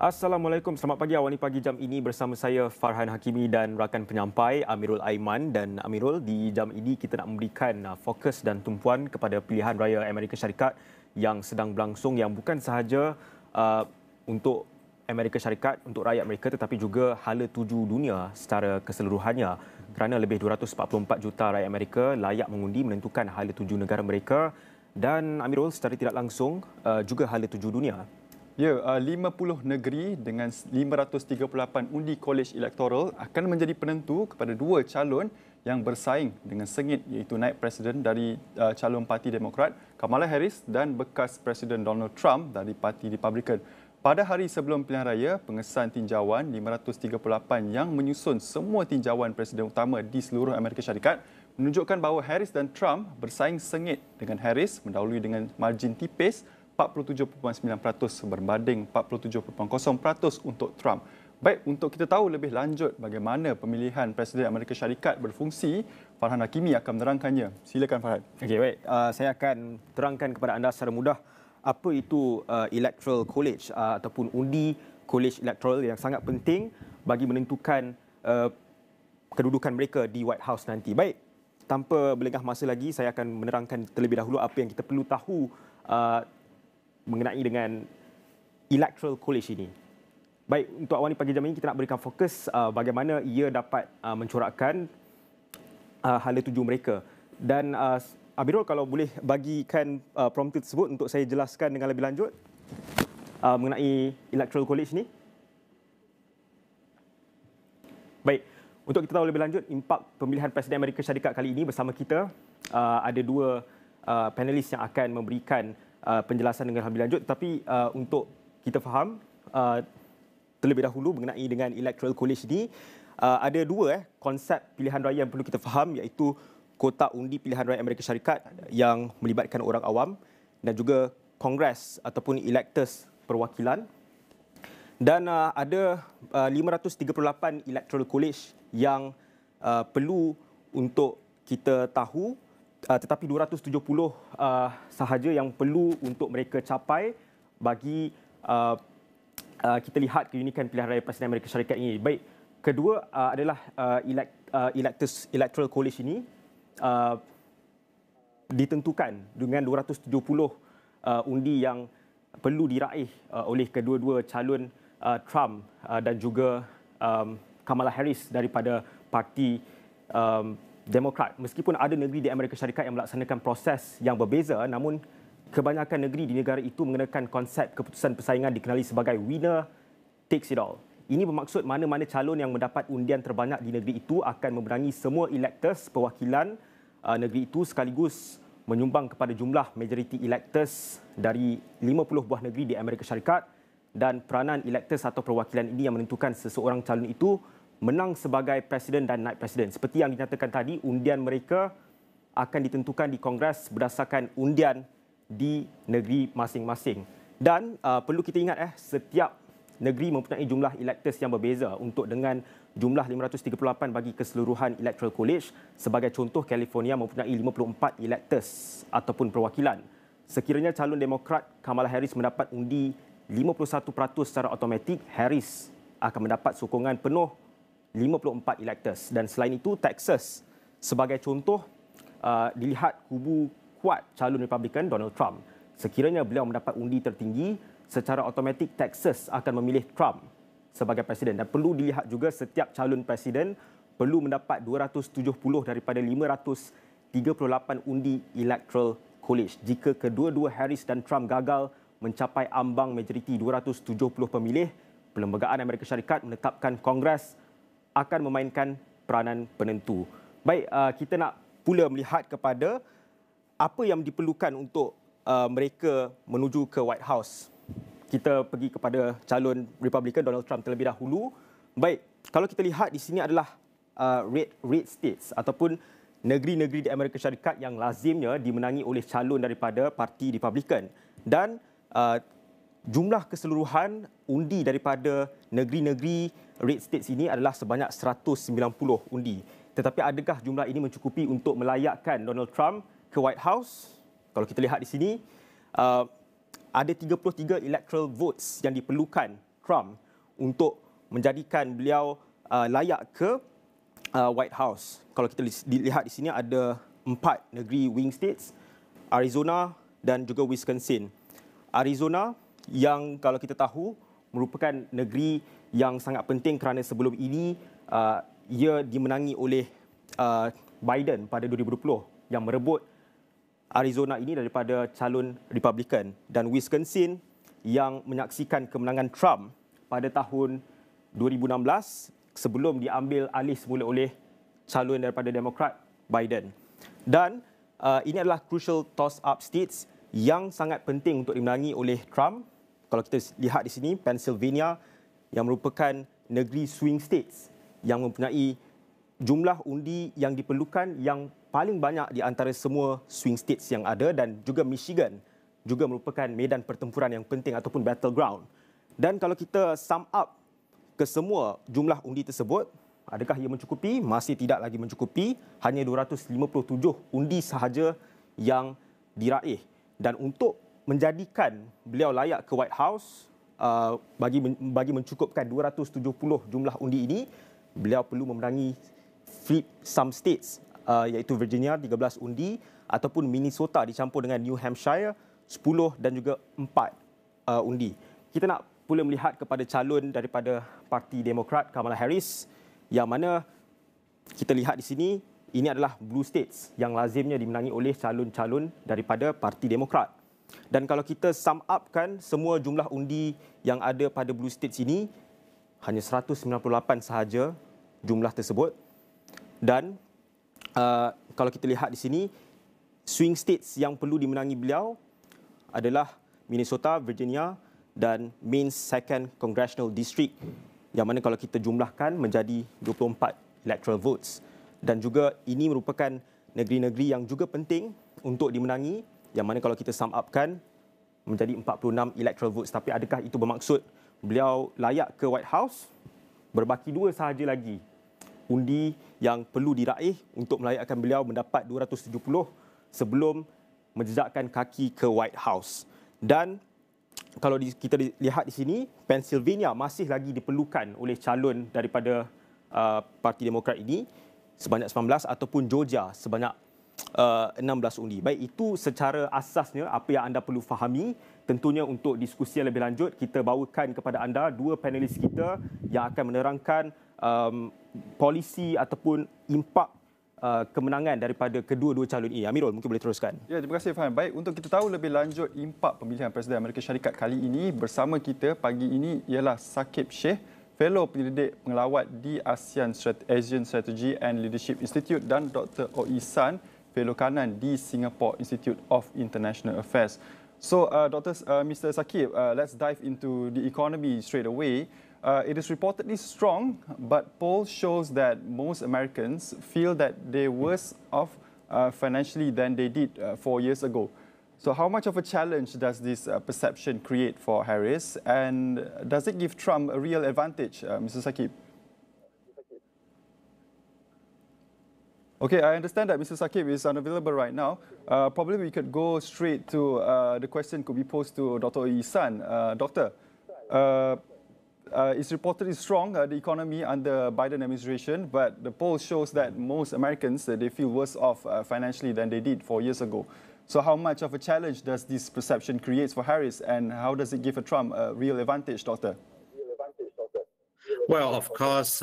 Assalamualaikum, selamat pagi Awani pagi jam ini bersama saya Farhan Hakimi dan rakan penyampai Amirul Aiman. Dan Amirul, di jam ini kita nak memberikan fokus dan tumpuan kepada pilihan raya Amerika Syarikat yang sedang berlangsung, yang bukan sahaja untuk Amerika Syarikat, untuk rakyat mereka, tetapi juga hala tuju dunia secara keseluruhannya. Kerana lebih 244 juta rakyat Amerika layak mengundi menentukan hala tuju negara mereka, dan Amirul, secara tidak langsung juga hala tuju dunia. Ya, 50 negeri dengan 538 undi kolej elektoral akan menjadi penentu kepada dua calon yang bersaing dengan sengit, iaitu naib presiden dari calon Parti Demokrat Kamala Harris dan bekas Presiden Donald Trump dari Parti Republican. Pada hari sebelum pilihan raya, pengesahan tinjauan 538 yang menyusun semua tinjauan presiden utama di seluruh Amerika Syarikat menunjukkan bahawa Harris dan Trump bersaing sengit, dengan Harris mendahului dengan margin tipis 47.9% berbanding 47.0% untuk Trump. Baik, untuk kita tahu lebih lanjut bagaimana pemilihan Presiden Amerika Syarikat berfungsi, Farhan Hakimi akan menerangkannya. Silakan Farhan. Okey, baik. Saya akan terangkan kepada anda secara mudah apa itu electoral college ataupun undi college electoral yang sangat penting bagi menentukan kedudukan mereka di White House nanti. Baik, tanpa berlengah masa lagi, saya akan menerangkan terlebih dahulu apa yang kita perlu tahu mengenai dengan electoral college ini. Baik, untuk Awani pagi jam ini kita nak berikan fokus bagaimana ia dapat mencorakkan hala tuju mereka. Dan Abirul, kalau boleh bagikan prompter tersebut untuk saya jelaskan dengan lebih lanjut mengenai electoral college ini. Baik, untuk kita tahu lebih lanjut impak pemilihan Presiden Amerika Syarikat kali ini, bersama kita ada dua panelis yang akan memberikan penjelasan dengan lebih lanjut. Tapi untuk kita faham terlebih dahulu mengenai dengan electoral college ini, ada dua konsep pilihan raya yang perlu kita faham, iaitu kotak undi pilihan raya Amerika Syarikat yang melibatkan orang awam dan juga kongres ataupun electors perwakilan. Dan ada 538 electoral college yang perlu untuk kita tahu, tetapi 270 sahaja yang perlu untuk mereka capai bagi kita lihat keunikan pilihan raya Presiden Amerika Syarikat ini. Baik, kedua adalah electoral college ini ditentukan dengan 270 undi yang perlu diraih oleh kedua-dua calon Trump dan juga Kamala Harris daripada Parti Demokrat. Meskipun ada negeri di Amerika Syarikat yang melaksanakan proses yang berbeza, namun kebanyakan negeri di negara itu mengenakan konsep keputusan persaingan dikenali sebagai winner takes it all. Ini bermaksud mana-mana calon yang mendapat undian terbanyak di negeri itu akan memenangi semua electors perwakilan negeri itu, sekaligus menyumbang kepada jumlah majoriti electors dari 50 buah negeri di Amerika Syarikat. Dan peranan electors atau perwakilan ini yang menentukan seseorang calon itu menang sebagai presiden dan naib presiden. Seperti yang dinyatakan tadi, undian mereka akan ditentukan di Kongres berdasarkan undian di negeri masing-masing. Dan perlu kita ingat, setiap negeri mempunyai jumlah electors yang berbeza. Untuk dengan jumlah 538 bagi keseluruhan electoral college, sebagai contoh, California mempunyai 54 electors ataupun perwakilan. Sekiranya calon Demokrat Kamala Harris mendapat undi 51% secara automatik, Harris akan mendapat sokongan penuh 54 electors. Dan selain itu, Texas sebagai contoh, dilihat kubu kuat calon Republican Donald Trump. Sekiranya beliau mendapat undi tertinggi, secara automatik Texas akan memilih Trump sebagai presiden. Dan perlu dilihat juga, setiap calon presiden perlu mendapat 270 daripada 538 undi electoral college. Jika kedua-dua Harris dan Trump gagal mencapai ambang majoriti 270 pemilih, Perlembagaan Amerika Syarikat menetapkan Kongres akan memainkan peranan penentu. Baik, kita nak pula melihat kepada apa yang diperlukan untuk mereka menuju ke White House. Kita pergi kepada calon Republican Donald Trump terlebih dahulu. Baik, kalau kita lihat di sini adalah red states ataupun negeri-negeri di Amerika Syarikat yang lazimnya dimenangi oleh calon daripada Parti Republican. Dan jumlah keseluruhan undi daripada negeri-negeri red states ini adalah sebanyak 190 undi. Tetapi adakah jumlah ini mencukupi untuk melayakkan Donald Trump ke White House? Kalau kita lihat di sini, ada 33 electoral votes yang diperlukan Trump untuk menjadikan beliau layak ke White House. Kalau kita lihat di sini ada 4 negeri wing states, Arizona dan juga Wisconsin. Arizona yang kalau kita tahu merupakan negeri yang sangat penting kerana sebelum ini ia dimenangi oleh Biden pada 2020 yang merebut Arizona ini daripada calon Republican, dan Wisconsin yang menyaksikan kemenangan Trump pada tahun 2016 sebelum diambil alih semula oleh calon daripada Demokrat Biden. Dan ini adalah crucial toss-up states yang sangat penting untuk dimenangi oleh Trump. Kalau kita lihat di sini, Pennsylvania yang merupakan negeri swing states yang mempunyai jumlah undi yang diperlukan yang paling banyak di antara semua swing states yang ada, dan juga Michigan juga merupakan medan pertempuran yang penting ataupun battleground. Dan kalau kita sum up ke semua jumlah undi tersebut, adakah ia mencukupi? Masih tidak lagi mencukupi. Hanya 257 undi sahaja yang diraih. Dan untuk menjadikan beliau layak ke White House, bagi mencukupkan 270 jumlah undi ini, beliau perlu memenangi flip some states, iaitu Virginia 13 undi, ataupun Minnesota dicampur dengan New Hampshire 10 dan juga 4 undi. Kita nak pula melihat kepada calon daripada Parti Demokrat, Kamala Harris, yang mana kita lihat di sini ini adalah blue states yang lazimnya dimenangi oleh calon-calon daripada Parti Demokrat. Dan kalau kita sum upkan semua jumlah undi yang ada pada blue states ini, hanya 198 sahaja jumlah tersebut. Dan kalau kita lihat di sini, swing states yang perlu dimenangi beliau adalah Minnesota, Virginia dan Maine's 2nd Congressional District, yang mana kalau kita jumlahkan menjadi 24 electoral votes. Dan juga ini merupakan negeri-negeri yang juga penting untuk dimenangi, yang mana kalau kita sum upkan menjadi 46 electoral votes. Tapi adakah itu bermaksud beliau layak ke White House? Berbaki 2 sahaja lagi undi yang perlu diraih untuk melayakkan beliau mendapat 270 sebelum menjejakkan kaki ke White House. Dan kalau kita lihat di sini, Pennsylvania masih lagi diperlukan oleh calon daripada Parti Demokrat ini sebanyak 19, ataupun Georgia sebanyak 16 undi. Baik, itu secara asasnya apa yang anda perlu fahami. Tentunya untuk diskusi yang lebih lanjut, kita bawakan kepada anda 2 panelis kita yang akan menerangkan polisi ataupun impak kemenangan daripada kedua-dua calon ini. Amirul, mungkin boleh teruskan. Ya, terima kasih Fahan. Baik, untuk kita tahu lebih lanjut impak pemilihan Presiden Amerika Syarikat kali ini, bersama kita pagi ini ialah Saqib Sheikh, Felo Pelawat di Asian Strategi and Leadership Institute, dan Dr. San, Felo Kanan di Singapore Institute of International Affairs. So, Mr. Saqib, let's dive into the economy straight away. It is reportedly strong, but polls shows that most Americans feel that they're worse off financially than they did 4 years ago. So how much of a challenge does this perception create for Harris, and does it give Trump a real advantage, Mr. Saqib? Okay, I understand that Mr. Saqib is unavailable right now. Probably we could go straight to the question could be posed to Dr. San. Doctor, it's reportedly strong, the economy under Biden administration, but the poll shows that most Americans, they feel worse off financially than they did 4 years ago. So how much of a challenge does this perception create for Harris, and how does it give Trump a real advantage, Doctor? Well, of course,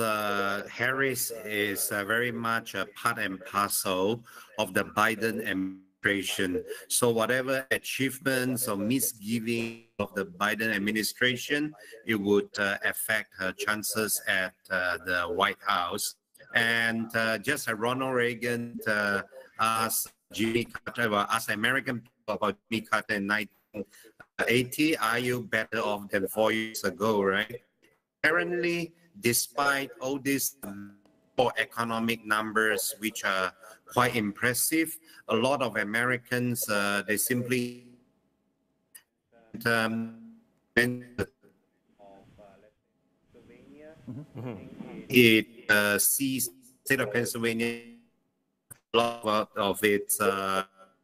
Harris is very much a part and parcel of the Biden administration. So whatever achievements or misgiving of the Biden administration, it would affect her chances at the White House. And just as Ronald Reagan asked Jimmy Carter, asked American people about Jimmy Carter in 1980, are you better off than 4 years ago, right? Apparently, despite all these economic numbers, which are quite impressive, a lot of Americans, they simply it sees state of Pennsylvania, a lot of its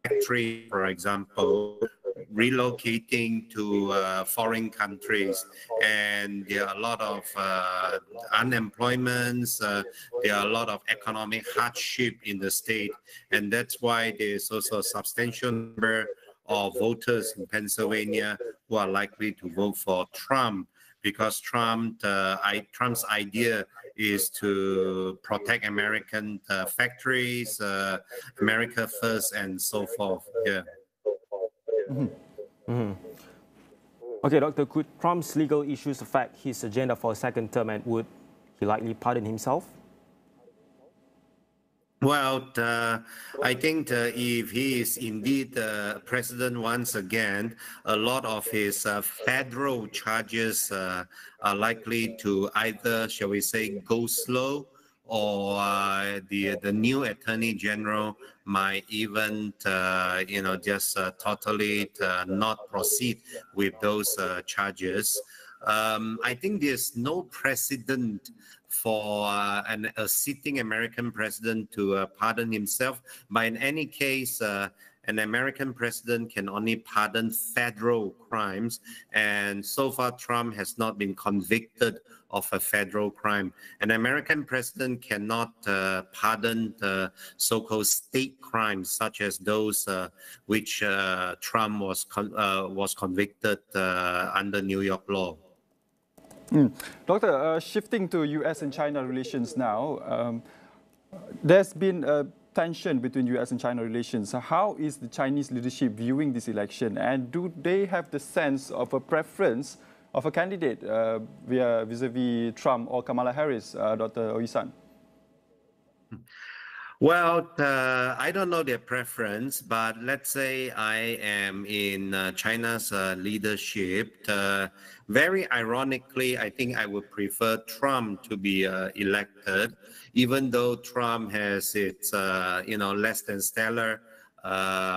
factory, for example, relocating to foreign countries, and there are a lot of unemployments, there are a lot of economic hardship in the state, and that's why there's also a substantial number of voters in Pennsylvania who are likely to vote for Trump, because Trump's idea is to protect American factories, America first, and so forth. Yeah. Okay, Doctor, could Trump's legal issues affect his agenda for a second term, and would he likely pardon himself? Well, I think if he is indeed president once again, a lot of his federal charges are likely to either, shall we say, go slow, or the new attorney general might even, just totally not proceed with those charges. I think there's no precedent for a sitting American president to pardon himself. But in any case, an American president can only pardon federal crimes. And so far, Trump has not been convicted of a federal crime. An American president cannot pardon so-called state crimes, such as those which Trump was convicted under New York law. Doctor, shifting to US and China relations now, there's been a tension between US and China relations. How is the Chinese leadership viewing this election, and do they have the sense of a preference of a candidate vis-a-vis Trump or Kamala Harris, Dr. Oisan? Well, I don't know their preference, but let's say I am in China's leadership. Very ironically, I think I would prefer Trump to be elected, even though Trump has its, less than stellar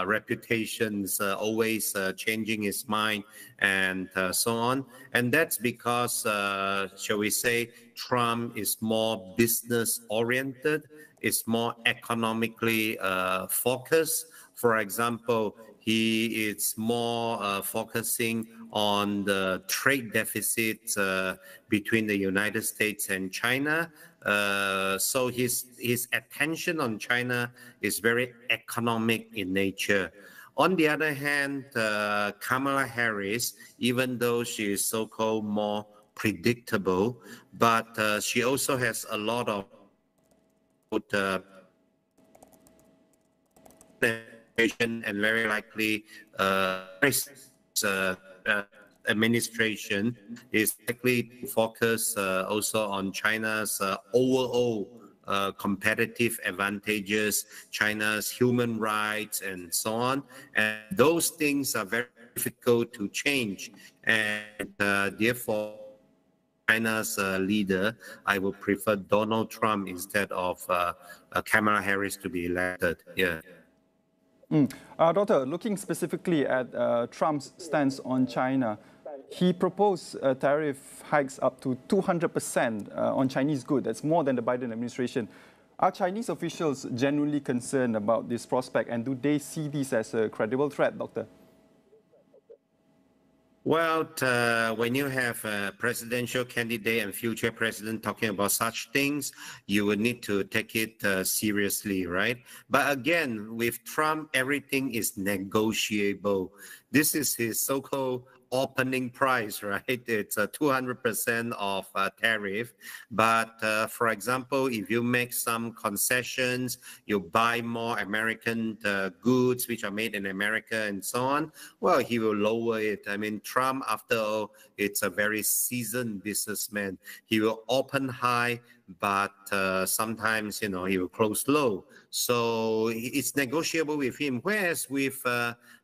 reputations, always changing his mind and so on. And that's because, shall we say, Trump is more business oriented, is more economically focused. For example, he is more focusing on the trade deficit between the United States and China. So his attention on China is very economic in nature. On the other hand, Kamala Harris, even though she is so-called more predictable, but she also has a lot of and very likely administration is likely to focus also on China's overall competitive advantages, China's human rights, and so on. And those things are very difficult to change. And therefore, China's leader, I would prefer Donald Trump instead of Kamala Harris to be elected. Yeah. Doctor, looking specifically at Trump's stance on China, he proposed tariff hikes up to 200% on Chinese goods. That's more than the Biden administration. Are Chinese officials genuinely concerned about this prospect, and do they see this as a credible threat, Doctor? Well, when you have a presidential candidate and future president talking about such things, you would need to take it seriously, right? But again, with Trump, everything is negotiable. This is his so-called opening price, right? It's 200% of tariff. But for example, if you make some concessions, you buy more American goods which are made in America and so on, well, he will lower it. I mean, Trump, after all, it's a very seasoned businessman. He will open high, but sometimes, he will close low. So it's negotiable with him. Whereas with,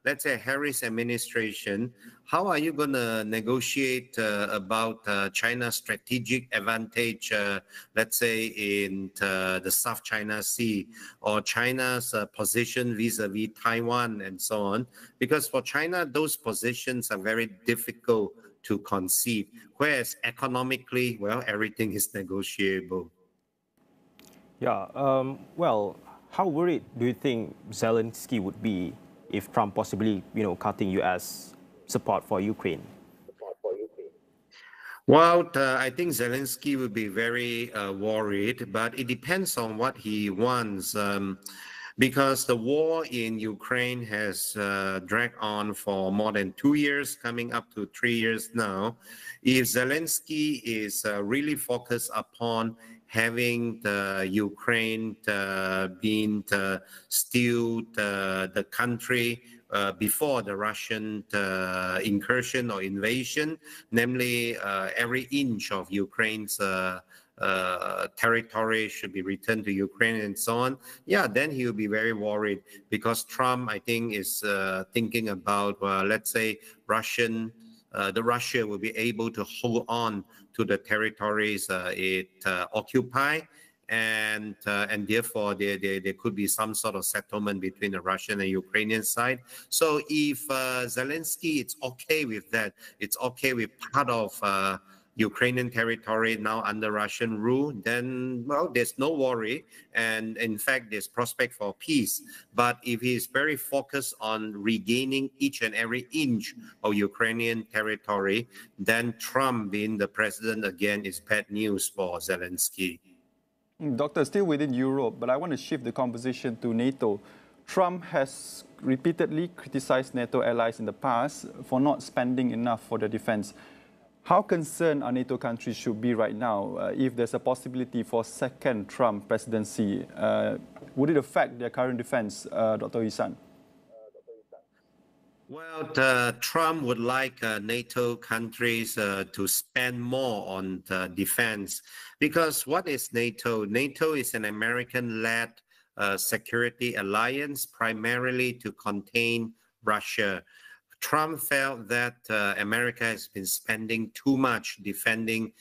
let's say, Harris administration, how are you going to negotiate about China's strategic advantage, let's say, in the South China Sea, or China's position vis-a-vis Taiwan and so on? Because for China, those positions are very difficult to conceive, whereas economically, well, everything is negotiable. Yeah, well, how worried do you think Zelensky would be if Trump possibly, cutting U.S. support for Ukraine? Well, I think Zelensky will be very worried, but it depends on what he wants. Because the war in Ukraine has dragged on for more than 2 years, coming up to 3 years now. If Zelensky is really focused upon having the Ukraine being still the country before the Russian incursion or invasion, namely every inch of Ukraine's territory should be returned to Ukraine and so on, yeah, then he will be very worried because Trump, I think, is thinking about, let's say, Russia will be able to hold on to the territories it occupy, and therefore there could be some sort of settlement between the Russian and Ukrainian side. So if Zelensky is okay with that, it's okay with part of Ukrainian territory now under Russian rule, then, well, there's no worry. And in fact, there's prospect for peace. But if he's very focused on regaining each and every inch of Ukrainian territory, then Trump being the president again is bad news for Zelensky. Doctor, still within Europe, but I want to shift the conversation to NATO. Trump has repeatedly criticized NATO allies in the past for not spending enough for their defense. How concerned our NATO countries should be right now if there's a possibility for second Trump presidency? Would it affect their current defense, Dr. Ihsan? Well, Trump would like NATO countries to spend more on defense, because what is NATO? NATO is an American-led security alliance primarily to contain Russia. Trump felt that America has been spending too much defending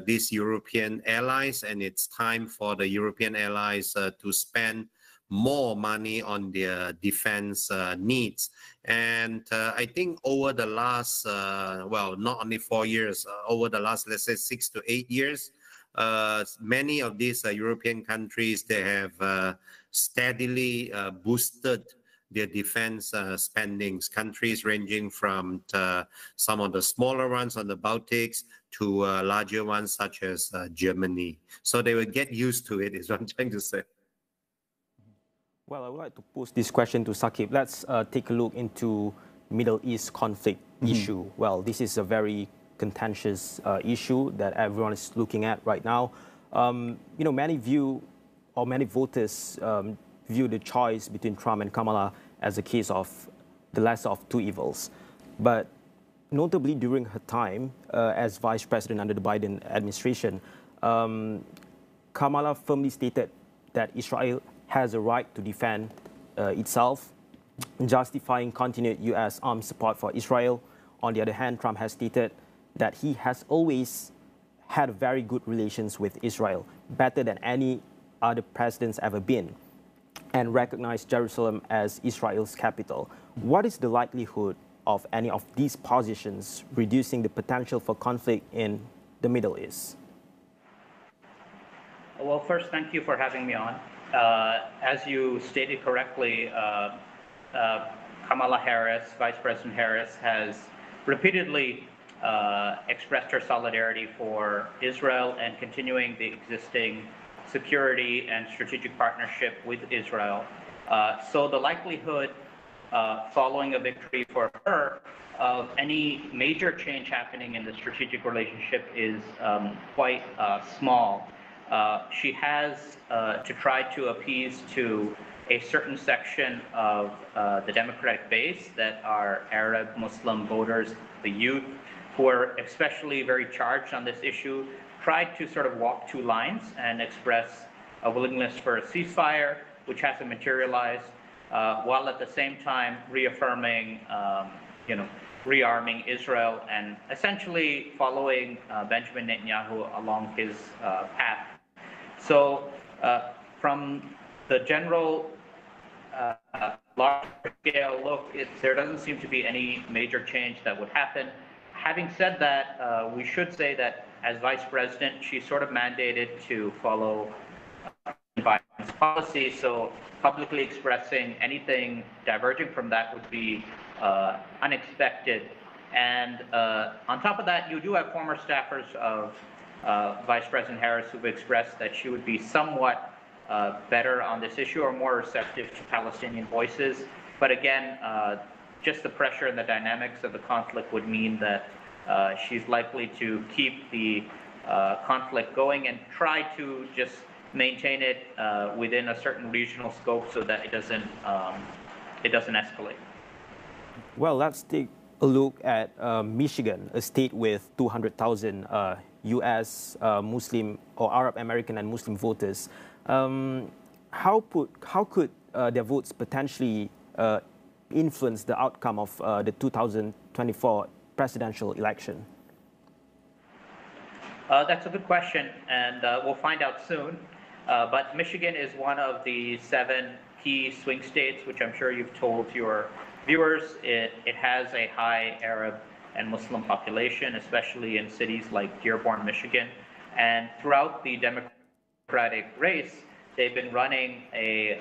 these European allies, and it's time for the European allies to spend more money on their defense needs. And I think over the last, well, not only 4 years, over the last, let's say, 6 to 8 years, many of these European countries, they have steadily boosted their defense spendings, countries ranging from some of the smaller ones on the Baltics to larger ones such as Germany. So they will get used to it, is what I'm trying to say. Well, I would like to pose this question to Saqib. Let's take a look into Middle East conflict issue. Well, this is a very contentious issue that everyone is looking at right now. Many voters view the choice between Trump and Kamala as a case of the lesser of two evils. But notably during her time as vice president under the Biden administration, Kamala firmly stated that Israel has a right to defend itself, justifying continued U.S. armed support for Israel. On the other hand, Trump has stated that he has always had very good relations with Israel, better than any other presidents ever been, and recognized Jerusalem as Israel's capital. What is the likelihood of any of these positions reducing the potential for conflict in the Middle East? Well, first, thank you for having me on. As you stated correctly, Kamala Harris, Vice President Harris, has repeatedly expressed her solidarity for Israel and continuing the existing security and strategic partnership with Israel. So the likelihood following a victory for her of any major change happening in the strategic relationship is quite small. She has to try to appease to a certain section of the Democratic base that are Arab Muslim voters, the youth, who are especially very charged on this issue, tried to sort of walk two lines and express a willingness for a ceasefire, which hasn't materialized, while at the same time reaffirming, rearming Israel and essentially following Benjamin Netanyahu along his path. So from the general large-scale look, there doesn't seem to be any major change that would happen. Having said that, we should say that as vice president, she's sort of mandated to follow Biden's policy. So publicly expressing anything diverging from that would be unexpected. And on top of that, you do have former staffers of Vice President Harris who've expressed that she would be somewhat better on this issue or more receptive to Palestinian voices. But again, just the pressure and the dynamics of the conflict would mean that she's likely to keep the conflict going and try to just maintain it within a certain regional scope so that it doesn't escalate. Well, let's take a look at Michigan, a state with 200,000 U.S. Muslim or Arab American and Muslim voters. How could their votes potentially influence the outcome of the 2024 presidential election? That's a good question, and we'll find out soon. But Michigan is one of the 7 key swing states, which I'm sure you've told your viewers. It has a high Arab and Muslim population, especially in cities like Dearborn, Michigan. And throughout the Democratic race, they've been running a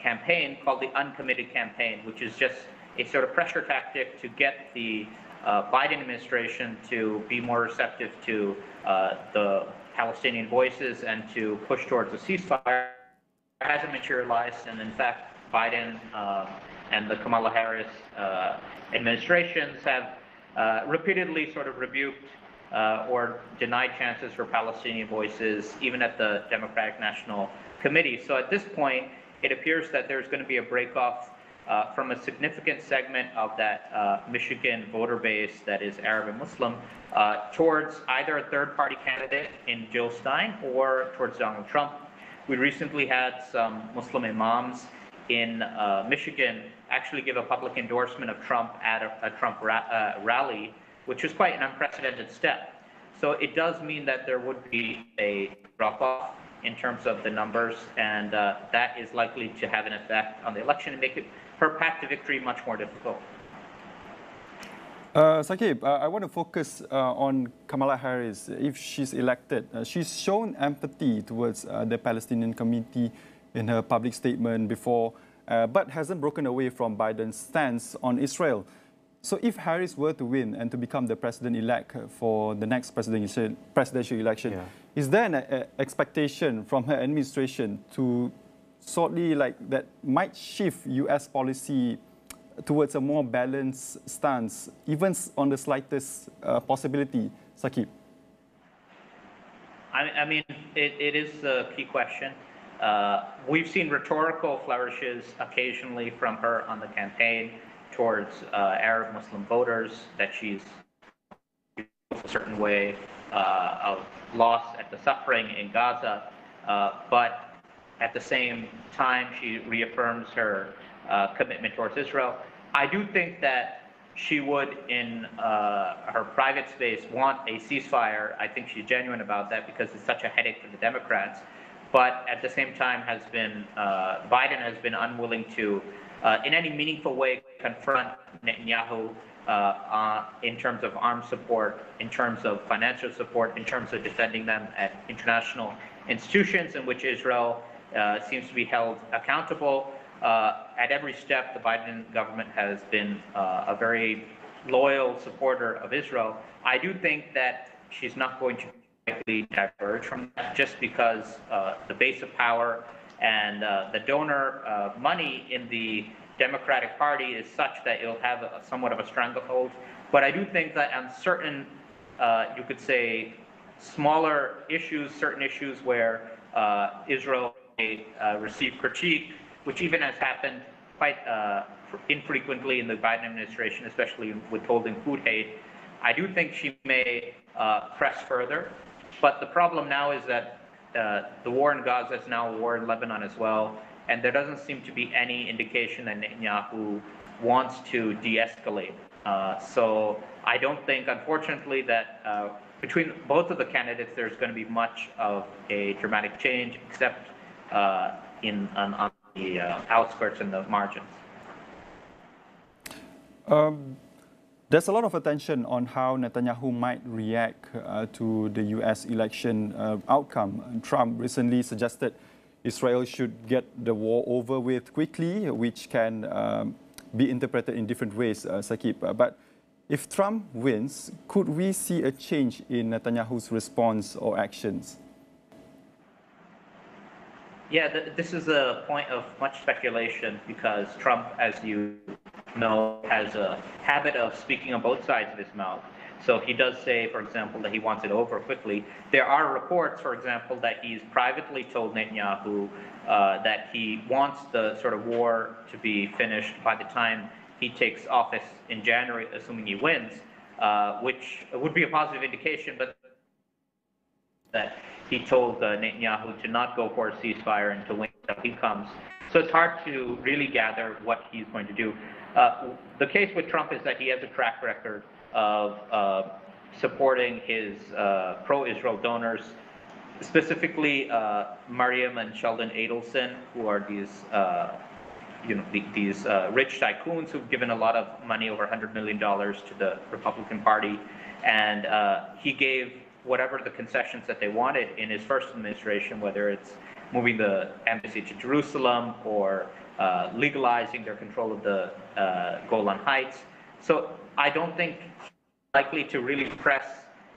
campaign called the Uncommitted Campaign, which is just a sort of pressure tactic to get the Biden administration to be more receptive to the Palestinian voices and to push towards a ceasefire. It hasn't materialized, and in fact, Biden and the Kamala Harris administrations have repeatedly sort of rebuked or denied chances for Palestinian voices, even at the Democratic National Committee. So at this point, it appears that there's going to be a break-off from a significant segment of that Michigan voter base that is Arab and Muslim towards either a third-party candidate in Jill Stein or towards Donald Trump. We recently had some Muslim imams in Michigan actually give a public endorsement of Trump at a Trump rally, which is quite an unprecedented step. So it does mean that there would be a drop-off in terms of the numbers, and that is likely to have an effect on the election and make her path to victory much more difficult. Saqib, I want to focus on Kamala Harris. If she's elected, she's shown empathy towards the Palestinian community in her public statement before, but hasn't broken away from Biden's stance on Israel. So if Harris were to win and to become the president-elect for the next presidential election, is there an expectation from her administration to sortly that might shift U.S. policy towards a more balanced stance, even on the slightest possibility, Saqib? I mean, it is a key question. We've seen rhetorical flourishes occasionally from her on the campaign towards Arab Muslim voters, that she's a certain way of loss at the suffering in Gaza, but at the same time she reaffirms her commitment towards Israel. I do think that she would, in her private space, want a ceasefire. I think she's genuine about that because it's such a headache for the Democrats. But at the same time, Biden has been unwilling to, in any meaningful way, confront Netanyahu in terms of arms support, in terms of financial support, in terms of defending them at international institutions in which Israel seems to be held accountable. At every step, the Biden government has been a very loyal supporter of Israel. I do think that she's not going to likely diverge from that just because the base of power and the donor money in the Democratic Party is such that it'll have somewhat of a stranglehold. But I do think that on certain, you could say, smaller issues, certain issues where Israel may receive critique, which even has happened quite infrequently in the Biden administration, especially withholding food aid, I do think she may press further. But the problem now is that the war in Gaza is now a war in Lebanon as well, and there doesn't seem to be any indication that Netanyahu wants to de-escalate. So I don't think, unfortunately, that between both of the candidates, there's going to be much of a dramatic change, except on the outskirts and the margins. There's a lot of attention on how Netanyahu might react to the U.S. election outcome. Trump recently suggested Israel should get the war over with quickly, which can be interpreted in different ways, Saqib. But if Trump wins, could we see a change in Netanyahu's response or actions? Yeah, this is a point of much speculation because Trump, as you know, has a habit of speaking on both sides of his mouth. So he does say, for example, that he wants it over quickly. There are reports, for example, that he's privately told Netanyahu that he wants the sort of war to be finished by the time he takes office in January, assuming he wins, which would be a positive indication, but that he told Netanyahu to not go for a ceasefire and to wait until he comes. So it's hard to really gather what he's going to do. The case with Trump is that he has a track record of supporting his pro-Israel donors, specifically Mariam and Sheldon Adelson, who are these rich tycoons who've given a lot of money, over $100 million, to the Republican Party, and he gave whatever the concessions that they wanted in his first administration, whether it's moving the embassy to Jerusalem or legalizing their control of the Golan Heights. So I don't think he's likely to really press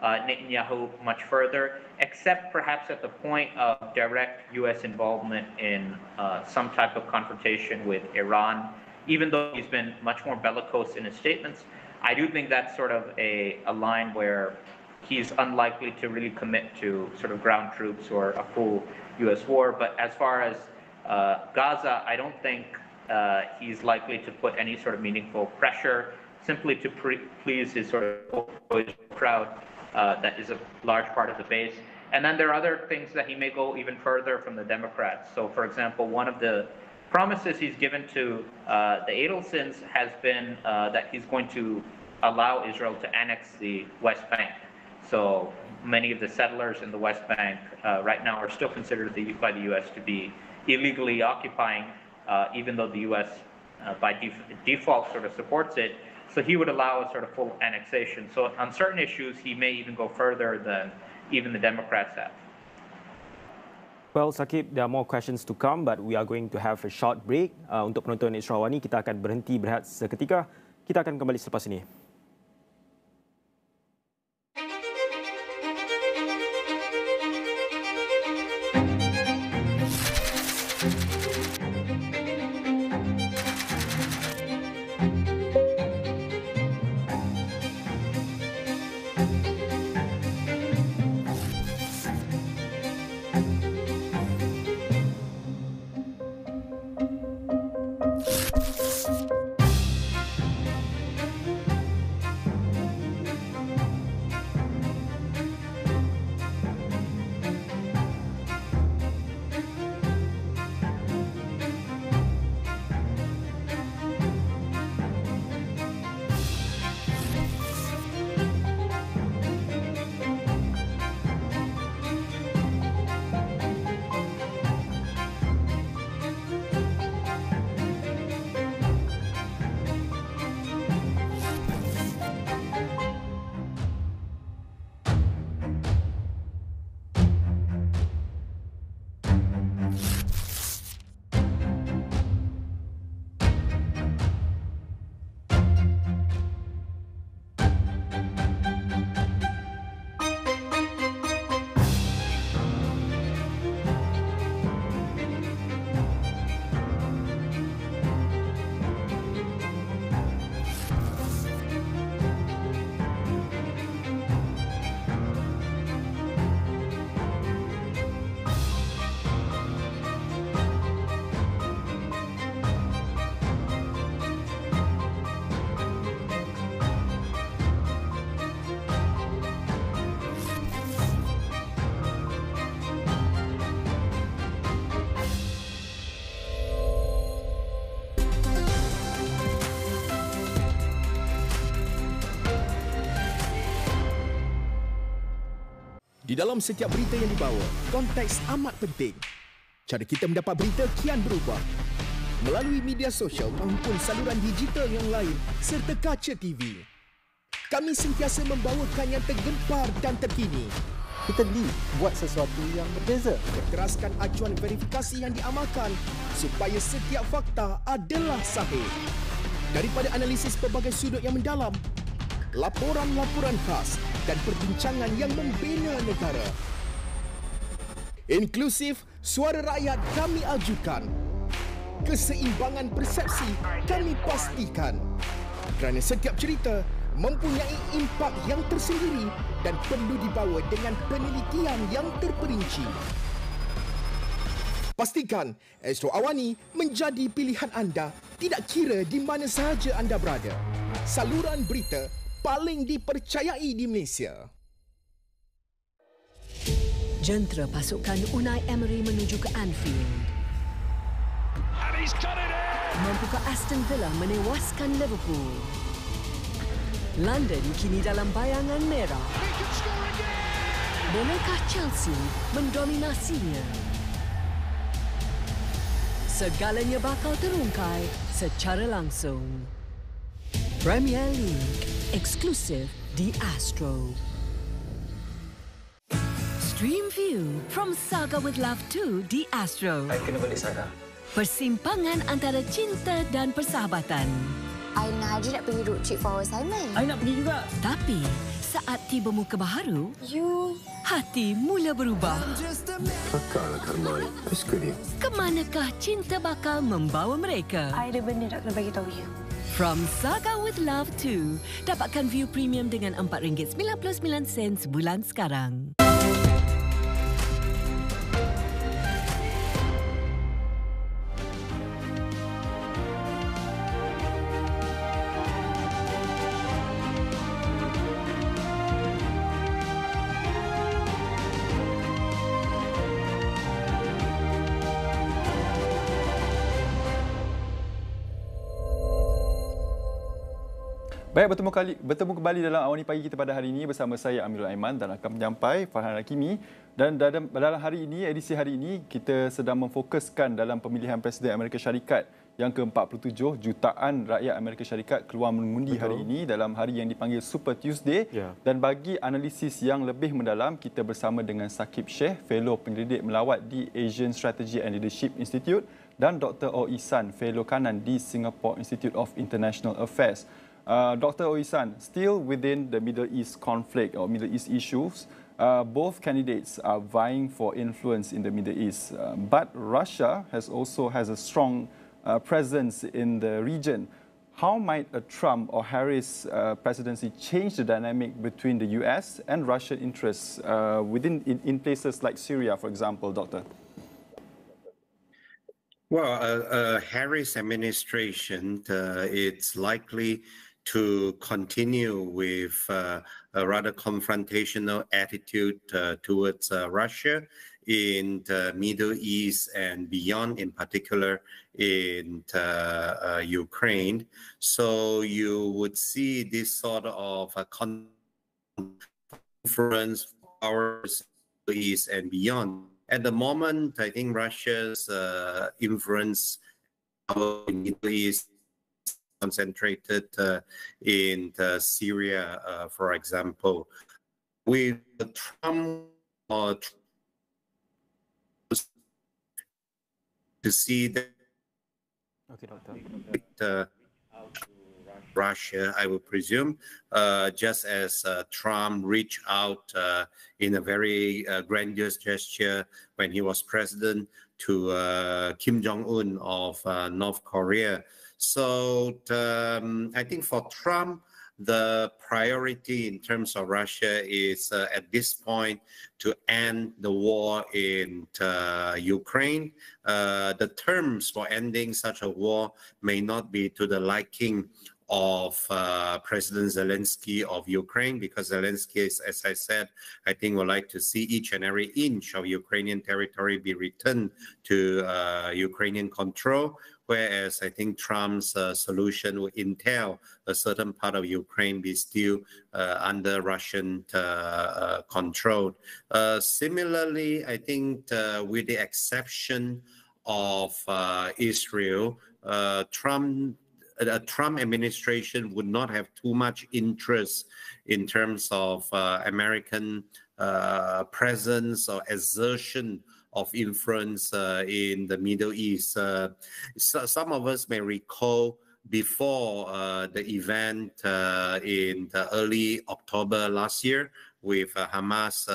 Netanyahu much further, except perhaps at the point of direct U.S. involvement in some type of confrontation with Iran. Even though he's been much more bellicose in his statements, I do think that's sort of a line where he's unlikely to really commit to sort of ground troops or a full U.S. war. But as far as Gaza, I don't think he's likely to put any sort of meaningful pressure, simply to please his sort of crowd that is a large part of the base. And then there are other things that he may go even further from the Democrats. So, for example, one of the promises he's given to the Adelsons has been that he's going to allow Israel to annex the West Bank. So many of the settlers in the West Bank right now are still considered by the U.S. to be illegally occupying, even though the U.S. By default sort of supports it. So he would allow a sort of full annexation. So on certain issues, he may even go further than even the Democrats have. Well, Saqib, there are more questions to come, but we are going to have a short break. Untuk penonton Astro AWANI, kita akan berhenti berehat seketika. Kita akan kembali selepas ini. Di dalam setiap berita yang dibawa, konteks amat penting. Cara kita mendapat berita kian berubah. Melalui media sosial maupun saluran digital yang lain serta kaca TV. Kami sentiasa membawakan yang tergempar dan terkini. kita buat sesuatu yang berbeza. Teraskan acuan verifikasi yang diamalkan supaya setiap fakta adalah sahih. Daripada analisis pelbagai sudut yang mendalam, laporan-laporan khas dan perbincangan yang membina negara. Inklusif, suara rakyat kami ajukan. Keseimbangan persepsi kami pastikan. Kerana setiap cerita mempunyai impak yang tersendiri dan perlu dibawa dengan penelitian yang terperinci. Pastikan Astro AWANI menjadi pilihan anda tidak kira di mana sahaja anda berada. Saluran berita paling dipercayai di Malaysia. Jentera pasukan Unai Emery menuju ke Anfield. Mampukah Aston Villa menewaskan Liverpool? London kini dalam bayangan merah. Bolehkah Chelsea mendominasinya? Segalanya bakal terungkai secara langsung. Premier League eksklusif di Astro. Stream View from Saga with Love 2 di Astro. Saya kena balik Saga. Persimpangan antara cinta dan persahabatan. I dan Haji nak pergi road trip for our assignment. Saya nak pergi juga. Tapi saat tiba muka baharu, hati mula berubah. Kakak akan main. Saya suka dia. Kemanakah cinta bakal membawa mereka? I ada benda nak kena bagi tahu you. From Saga with Love 2, dapatkan view premium dengan RM4.99 bulan sekarang. Baik, bertemu kembali dalam Awani Pagi kita pada hari ini bersama saya Amirul Aiman dan akan menyampai Farhan Hakimi. Dan dalam hari ini, edisi hari ini, kita sedang memfokuskan dalam pemilihan Presiden Amerika Syarikat yang ke-47, jutaan rakyat Amerika Syarikat keluar mengundi hari ini dalam hari yang dipanggil Super Tuesday. Dan bagi analisis yang lebih mendalam, kita bersama dengan Saqib Sheikh, Felo Pelawat di Asian Strategi and Leadership Institute dan Dr. Ihsan, Felo Kanan di Singapore Institute of International Affairs. Dr. Ihsan, still within the Middle East conflict or Middle East issues, both candidates are vying for influence in the Middle East. But Russia also has a strong presence in the region. How might a Trump or Harris presidency change the dynamic between the US and Russian interests in places like Syria, for example, Doctor? Well, Harris administration, it's likely to continue with a rather confrontational attitude towards Russia in the Middle East and beyond, in particular in Ukraine. So you would see this sort of conference powers in the East and beyond. At the moment, I think Russia's influence in the Middle East concentrated in Syria, for example. With Trump to see that Russia, I would presume, just as Trump reached out in a very grandiose gesture when he was president to Kim Jong-un of North Korea. So I think for Trump, the priority in terms of Russia is at this point to end the war in Ukraine. The terms for ending such a war may not be to the liking of President Zelensky of Ukraine, because Zelensky, as I said, I think would like to see each and every inch of Ukrainian territory be returned to Ukrainian control, whereas I think Trump's solution would entail a certain part of Ukraine be still under Russian control. Similarly, I think with the exception of Israel, a Trump administration would not have too much interest in terms of American presence or exertion of influence in the Middle East. So some of us may recall before the event in the early October last year with Hamas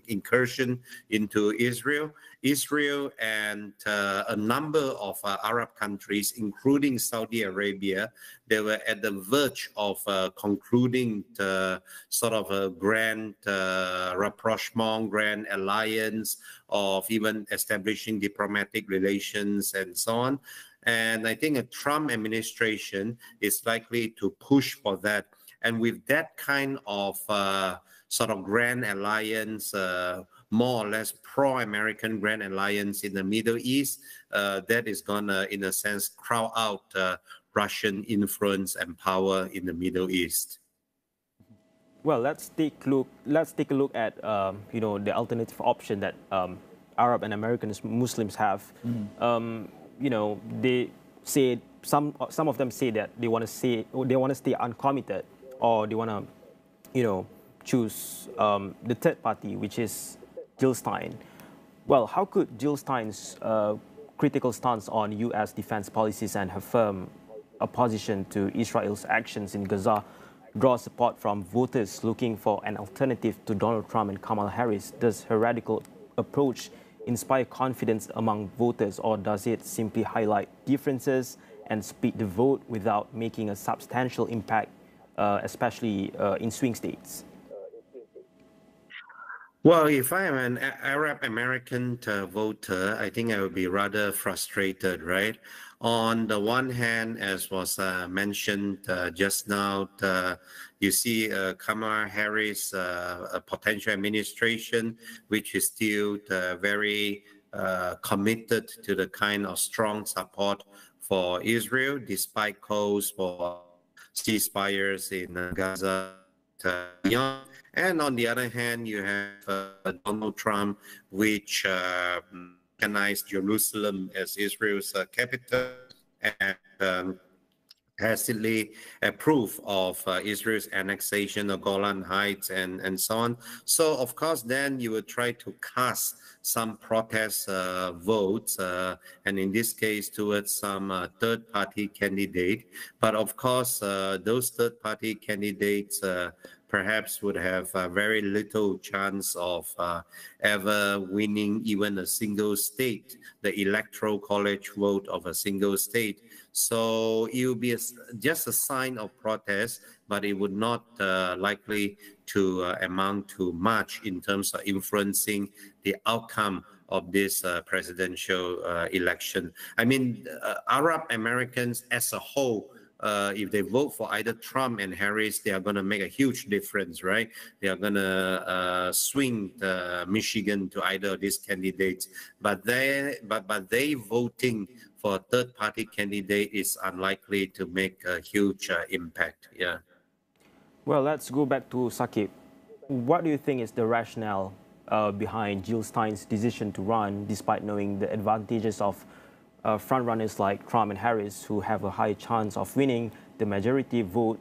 incursion into Israel. Israel and a number of Arab countries, including Saudi Arabia, they were at the verge of concluding the sort of a grand rapprochement, grand alliance, of even establishing diplomatic relations and so on. And I think a Trump administration is likely to push for that. And with that kind of sort of grand alliance, more or less pro-American grand alliance in the Middle East, that is going to, in a sense, crowd out Russian influence and power in the Middle East. Well, let's take a look at the alternative option that Arab and American Muslims have. They say some of them say that they want to stay uncommitted, or they want to choose the third party, which is Jill Stein. Well, how could Jill Stein's critical stance on U.S. defense policies and her firm opposition to Israel's actions in Gaza draw support from voters looking for an alternative to Donald Trump and Kamala Harris? Does her radical approach inspire confidence among voters, or does it simply highlight differences and split the vote without making a substantial impact, especially in swing states? Well, if I am an Arab American voter, I think I would be rather frustrated, right? On the one hand, as was mentioned just now, you see Kamala Harris, a potential administration, which is still very committed to the kind of strong support for Israel, despite calls for ceasefires in Gaza. And on the other hand, you have Donald Trump, which recognized Jerusalem as Israel's capital and tacitly approved of Israel's annexation of Golan Heights and so on. So, of course, then you would try to cast some protest votes, and in this case, towards some third-party candidate. But, of course, those third-party candidates perhaps would have very little chance of ever winning even a single state, the electoral college vote of a single state. So it would be just a sign of protest, but it would not likely to amount to much in terms of influencing the outcome of this presidential election. I mean, Arab Americans as a whole, if they vote for either Trump and Harris, they are going to make a huge difference, right? They are going to swing Michigan to either of these candidates. But they voting for a third-party candidate is unlikely to make a huge impact. Yeah. Well, let's go back to Saqib. What do you think is the rationale behind Jill Stein's decision to run, despite knowing the advantages of frontrunners like Trump and Harris, who have a high chance of winning the majority vote?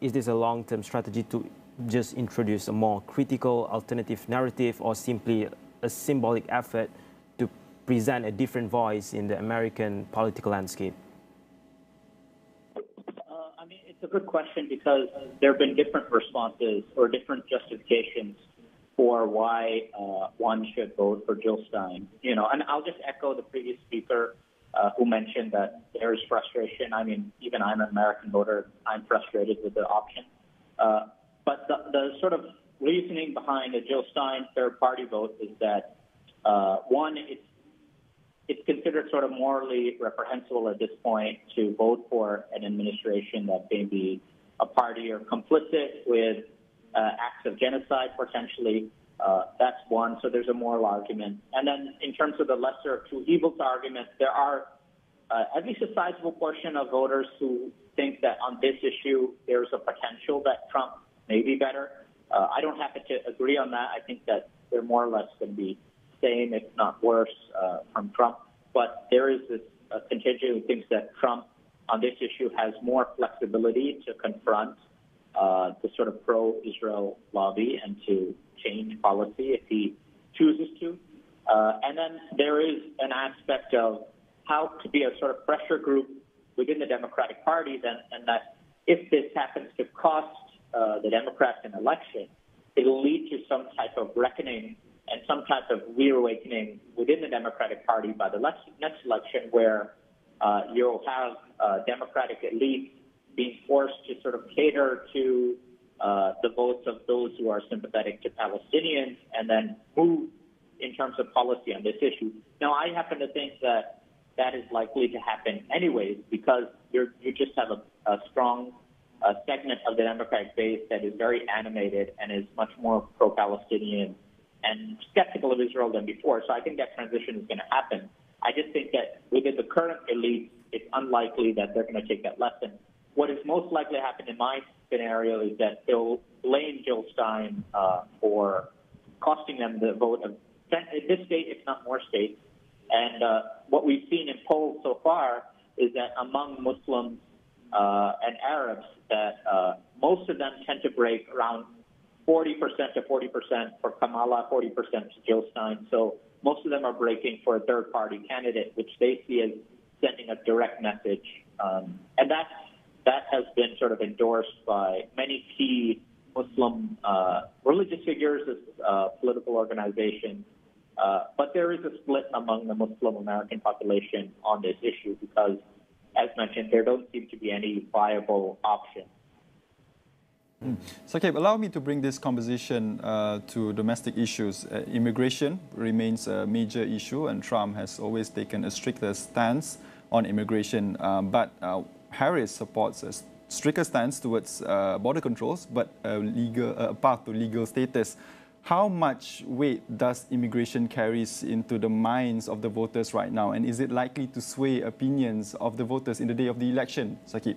Is this a long-term strategy to just introduce a more critical alternative narrative, or simply a symbolic effort to present a different voice in the American political landscape? I mean, it's a good question, because there have been different responses or different justifications for why one should vote for Jill Stein. And I'll just echo the previous speaker who mentioned that there is frustration. I mean, even I'm an American voter, I'm frustrated with the option. But the sort of reasoning behind a Jill Stein third-party vote is that, one, it's considered sort of morally reprehensible at this point to vote for an administration that may be a party or complicit with acts of genocide, potentially. That's one. So there's a moral argument. And then in terms of the lesser of two evils argument, there are at least a sizable portion of voters who think that on this issue, there's a potential that Trump may be better. I don't happen to agree on that. I think that they're more or less going to be same, if not worse, from Trump. But there is this contingent who thinks that Trump on this issue has more flexibility to confront the sort of pro-Israel lobby and to change policy if he chooses to. And then there is an aspect of how to be a sort of pressure group within the Democratic Party, and that if this happens to cost the Democrats an election, it'll lead to some type of reckoning and some type of reawakening within the Democratic Party by the next election, where you'll have Democratic elites being forced to sort of cater to the votes of those who are sympathetic to Palestinians and then move in terms of policy on this issue. Now, I happen to think that that is likely to happen anyways, because you just have a strong segment of the Democratic base that is very animated and is much more pro-Palestinian and skeptical of Israel than before. So I think that transition is going to happen. I just think that within the current elite, it's unlikely that they're going to take that lesson. What is most likely to happen in my scenario is that they'll blame Jill Stein for costing them the vote of this state, if not more states. And what we've seen in polls so far is that among Muslims and Arabs, that most of them tend to break around 40% to 40% for Kamala, 40% to Jill Stein. So most of them are breaking for a third-party candidate, which they see as sending a direct message. And that has been sort of endorsed by many key Muslim religious figures, political organizations. But there is a split among the Muslim American population on this issue because, as mentioned, there don't seem to be any viable options. Saqib, allow me to bring this conversation to domestic issues. Immigration remains a major issue, and Trump has always taken a stricter stance on immigration. But Harris supports a stricter stance towards border controls, but a path to legal status. How much weight does immigration carries into the minds of the voters right now? And is it likely to sway opinions of the voters in the day of the election, Saqib?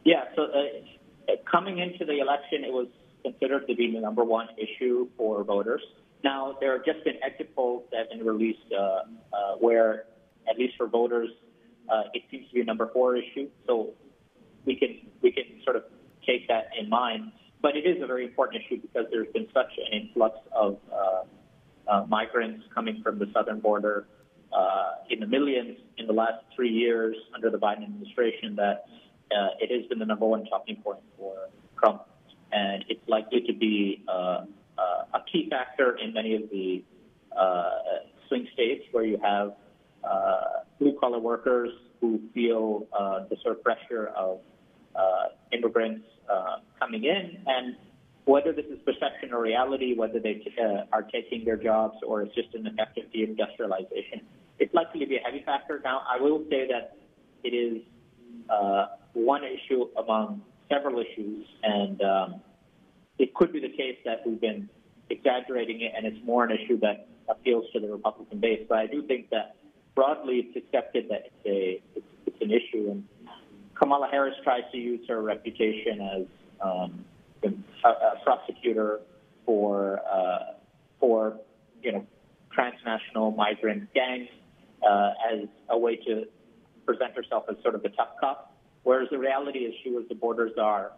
Yeah, so coming into the election, it was considered to be the number one issue for voters. Now, there have just been exit polls that have been released where, at least for voters, it seems to be a number 4 issue. So we can sort of take that in mind. But it is a very important issue because there's been such an influx of migrants coming from the southern border in the millions in the last 3 years under the Biden administration that it has been the number one talking point for Trump. And it's likely to be a key factor in many of the swing states where you have blue-collar workers who feel the sort of pressure of immigrants coming in, and whether this is perception or reality, whether they are taking their jobs or it's just an effect of deindustrialization, it's likely to be a heavy factor. Now, I will say that it is one issue among several issues, and it could be the case that we've been exaggerating it and it's more an issue that appeals to the Republican base. But I do think that broadly it's accepted that it's an issue, and Kamala Harris tries to use her reputation as a prosecutor for transnational migrant gangs as a way to present herself as sort of the tough cop, whereas the reality is she was the borders czar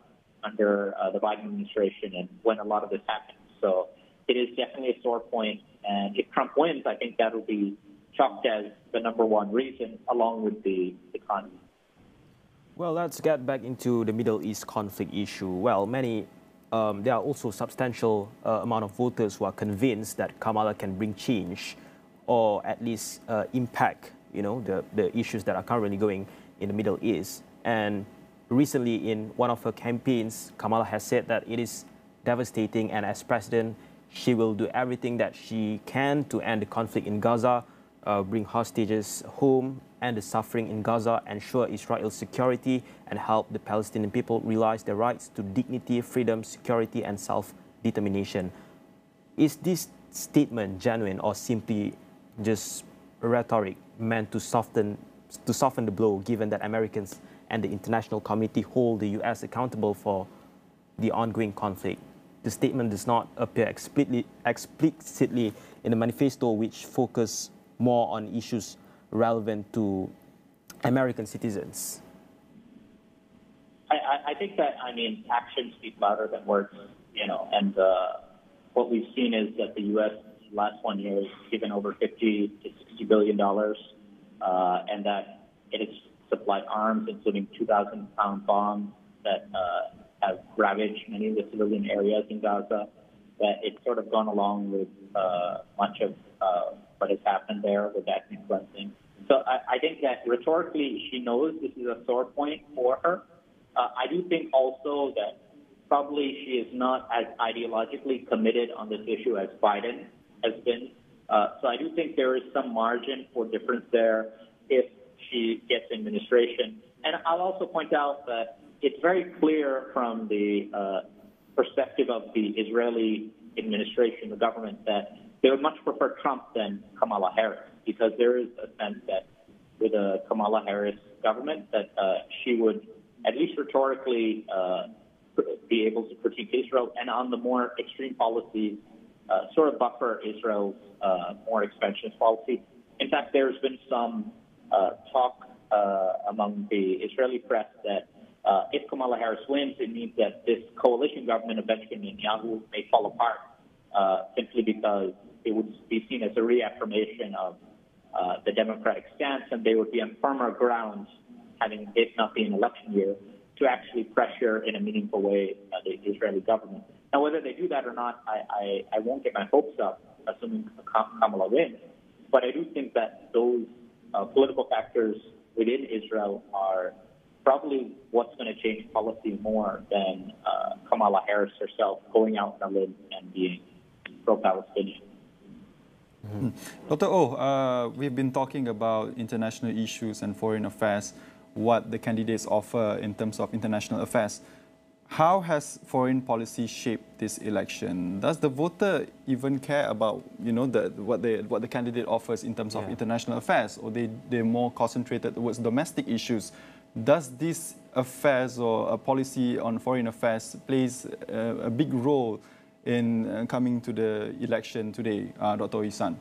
under the Biden administration and when a lot of this happened. So it is definitely a sore point, and if Trump wins, I think that will be chalked as the number one reason, along with the economy. Well, let's get back into the Middle East conflict issue. Well, there are also substantial amount of voters who are convinced that Kamala can bring change or at least impact, the issues that are currently going in the Middle East. And recently in one of her campaigns, Kamala has said that it is devastating, and as president, she will do everything that she can to end the conflict in Gaza, bring hostages home, end the suffering in Gaza, ensure Israel's security, and help the Palestinian people realize their rights to dignity, freedom, security, and self-determination. Is this statement genuine or simply just rhetoric meant to soften the blow, given that Americans and the international community hold the U.S. accountable for the ongoing conflict? The statement does not appear explicitly in the manifesto, which focus more on issues relevant to American citizens. I think that, I mean, actions speak louder than words, you know, and what we've seen is that the U.S. last 1 year has given over $50 to $60 billion, and that it has supplied arms, including 2,000-pound bombs that have ravaged many of the civilian areas in Gaza, that it's sort of gone along with much of what has happened there with ethnic cleansing. So I think that rhetorically she knows this is a sore point for her. I do think also that probably she is not as ideologically committed on this issue as Biden has been. So I do think there is some margin for difference there if she gets administration. And I'll also point out that it's very clear from the perspective of the Israeli administration, the government, that they would much prefer Trump than Kamala Harris, because there is a sense that with a Kamala Harris government that she would, at least rhetorically, be able to critique Israel, and on the more extreme policies, sort of buffer Israel's more expansionist policy. In fact, there's been some talk among the Israeli press that if Kamala Harris wins, it means that this coalition government of Benjamin Netanyahu may fall apart simply because it would be seen as a reaffirmation of the Democratic stance, and they would be on firmer grounds, having it not be an election year, to actually pressure in a meaningful way the Israeli government. Now, whether they do that or not, I won't get my hopes up, assuming Kamala wins. But I do think that those political factors within Israel are probably what's going to change policy more than Kamala Harris herself going out on a limb and being pro-Palestinian. Dr. Oh, we've been talking about international issues and foreign affairs, what the candidates offer in terms of international affairs. How has foreign policy shaped this election? Does the voter even care about, you know, what the candidate offers in terms of international affairs, or they're more concentrated towards domestic issues? Does these affairs or a policy on foreign affairs plays a big role in coming to the election today, Dr. Ihsan?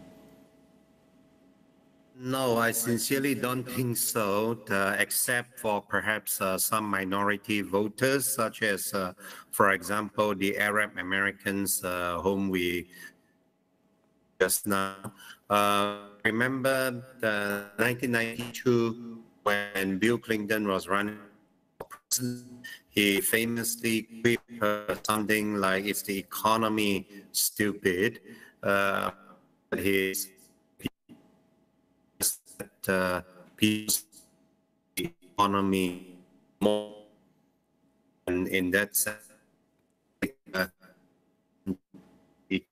No, I sincerely don't think so, except for perhaps some minority voters, such as, for example, the Arab Americans whom we just now. Remember the 1992 when Bill Clinton was running for president, he famously quipped something like, "Is the economy stupid?" His people's economy more, and in that sense, it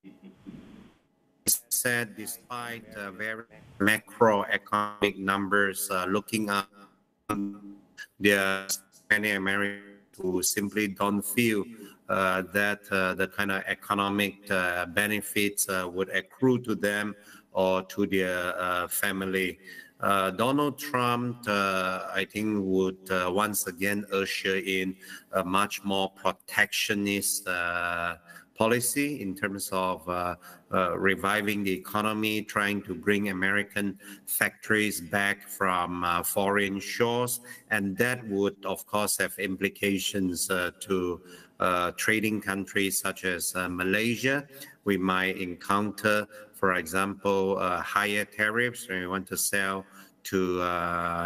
said despite very macroeconomic numbers looking up, there are many Americans who simply don't feel that the kind of economic benefits would accrue to them or to their family. Donald Trump, I think, would once again usher in a much more protectionist policy in terms of reviving the economy, trying to bring American factories back from foreign shores. And that would, of course, have implications to trading countries such as Malaysia. We might encounter, for example, higher tariffs when we want to sell to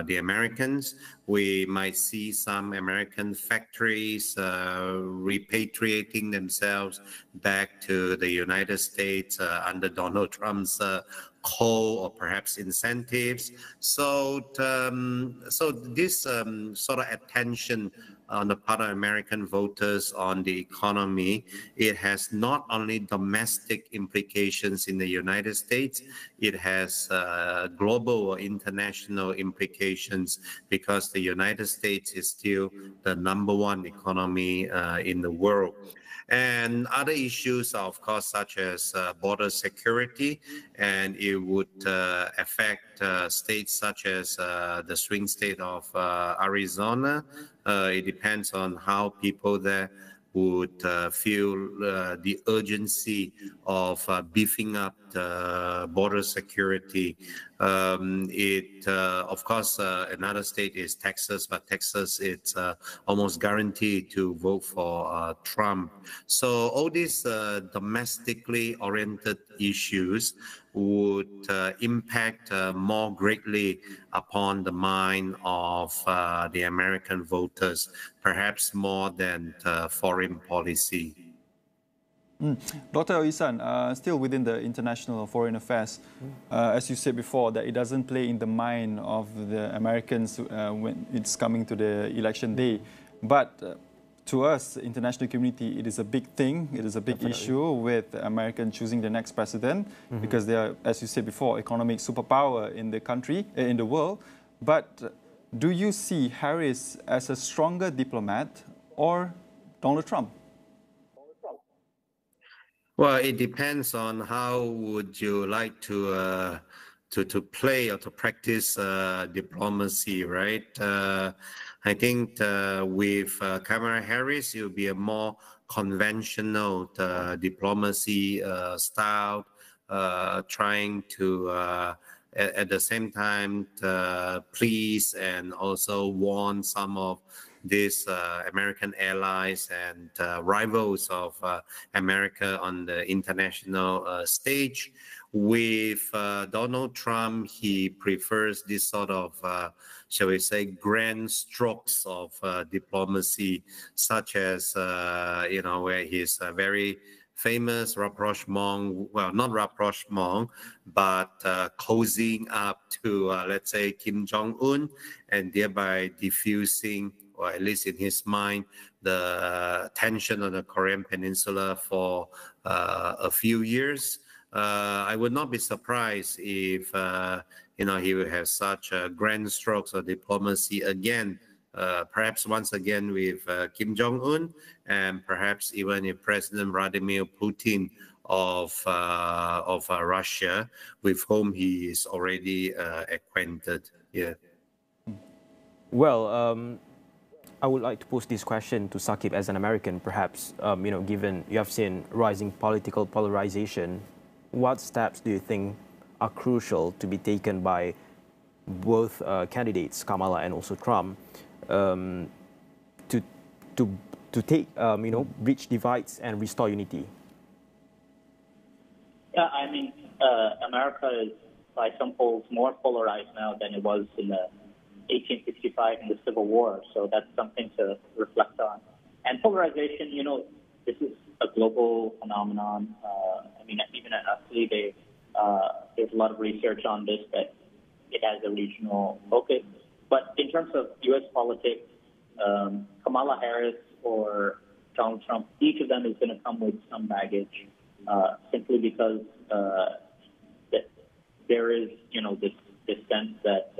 the Americans. We might see some American factories repatriating themselves back to the United States under Donald Trump's call or perhaps incentives. So this sort of attention on the part of American voters on the economy, it has not only domestic implications in the United States, it has global or international implications, because the United States is still the #1 economy in the world. And other issues are, of course, such as border security, and it would affect states such as the swing state of Arizona. It depends on how people there would feel the urgency of beefing up the border security Of course, another state is Texas, but Texas, it's almost guaranteed to vote for Trump. So all these domestically oriented issues would impact more greatly upon the mind of the American voters, perhaps more than foreign policy. Dr. Oisan, still within the international foreign affairs, as you said before, that it doesn't play in the mind of the Americans when it's coming to the election day. But to us, the international community, it is a big thing. It is a big issue with America choosing the next president because they are, as you said before, economic superpower in the country, in the world. But do you see Harris as a stronger diplomat or Donald Trump? Well, it depends on how would you like to play or to practice diplomacy, right? I think with Kamala Harris, it will be a more conventional diplomacy style, trying to at the same time please and also warn some of these American allies and rivals of America on the international stage. With Donald Trump, he prefers this sort of, shall we say, grand strokes of diplomacy, such as, where he's very famous rapprochement, well, not rapprochement, but cozying up to, let's say, Kim Jong-un, and thereby diffusing, or at least in his mind, the tension on the Korean Peninsula for a few years. I would not be surprised if, he will have such grand strokes of diplomacy again, perhaps once again with Kim Jong-un, and perhaps even if President Vladimir Putin of Russia, with whom he is already acquainted. Yeah. Well, I would like to pose this question to Saqib as an American, perhaps, given you have seen rising political polarization, what steps do you think are crucial to be taken by both candidates, Kamala and also Trump, to take, bridge divides and restore unity? Yeah, I mean, America is, by some polls, more polarized now than it was in the 1865 in the Civil War, so that's something to reflect on. And polarization, this is a global phenomenon. Even at USLI, there's a lot of research on this, that it has a regional focus. But in terms of U.S. politics, Kamala Harris or Donald Trump, each of them is going to come with some baggage, simply because there is, this sense that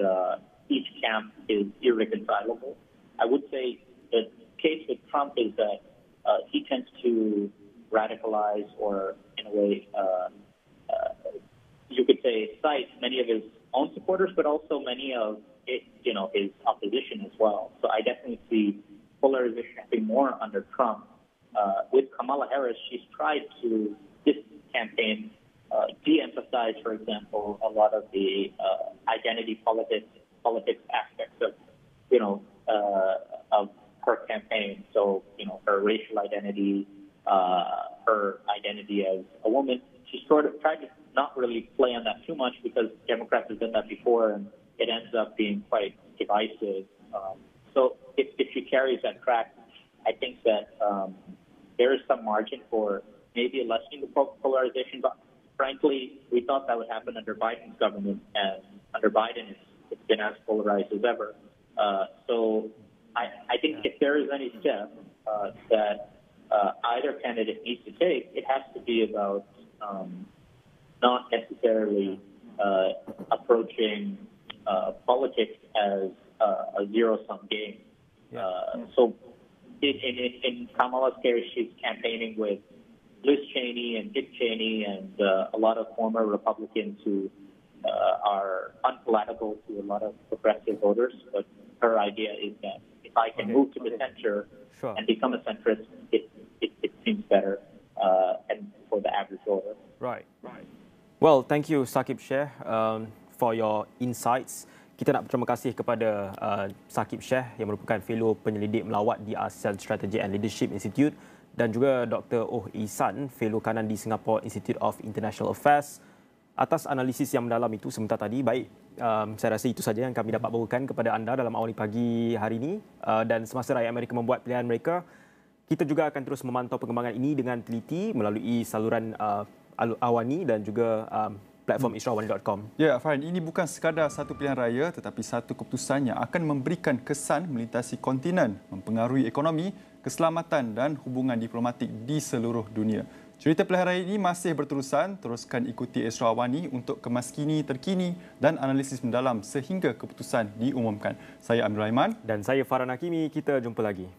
each camp is irreconcilable. I would say the case with Trump is that he tends to radicalize, or in a way, you could say, cite many of his own supporters, but also many of his opposition as well. So I definitely see polarization happening more under Trump. With Kamala Harris, she's tried to, this campaign, de-emphasize, for example, a lot of the identity politics aspects of her campaign. So, her racial identity, her identity as a woman. She sort of tried to not really play on that too much, because Democrats have done that before, and it ends up being quite divisive. So if she carries that track, I think that there is some margin for maybe lessening the polarization. But frankly, we thought that would happen under Biden's government, and under Biden, it's been as polarized as ever. So I think if there is any step that either candidate needs to take, it has to be about not necessarily approaching politics as a zero-sum game. So in Kamala's case, she's campaigning with Liz Cheney and Dick Cheney and a lot of former Republicans who are unpalatable to a lot of progressive voters. But her idea is that if I can move to the center and become a centrist, it seems better and for the average voter. Right. Well, thank you, Saqib Sheikh, for your insights. Kita nak berterima kasih kepada Saqib Sheikh yang merupakan Felo Penyelidik Melawat di ASEAN Strategi and Leadership Institute dan juga Dr. Oh Ihsan, Felo Kanan di Singapore Institute of International Affairs atas analisis yang mendalam itu sebentar tadi. Baik, saya rasa itu saja yang kami dapat bawakan kepada anda dalam AWANI pagi hari ini. Dan semasa rakyat Amerika membuat pilihan mereka, kita juga akan terus memantau perkembangan ini dengan teliti melalui saluran AWANI dan juga platform istrawani.com. Ya, Farin, ini bukan sekadar satu pilihan raya tetapi satu keputusan yang akan memberikan kesan melintasi kontinen, mempengaruhi ekonomi, keselamatan dan hubungan diplomatik di seluruh dunia. Cerita pilihan raya ini masih berterusan. Teruskan ikuti Astro AWANI untuk kemas kini, terkini dan analisis mendalam sehingga keputusan diumumkan. Saya Amir Rahman. Dan saya Farhan Hakimi. Kita jumpa lagi.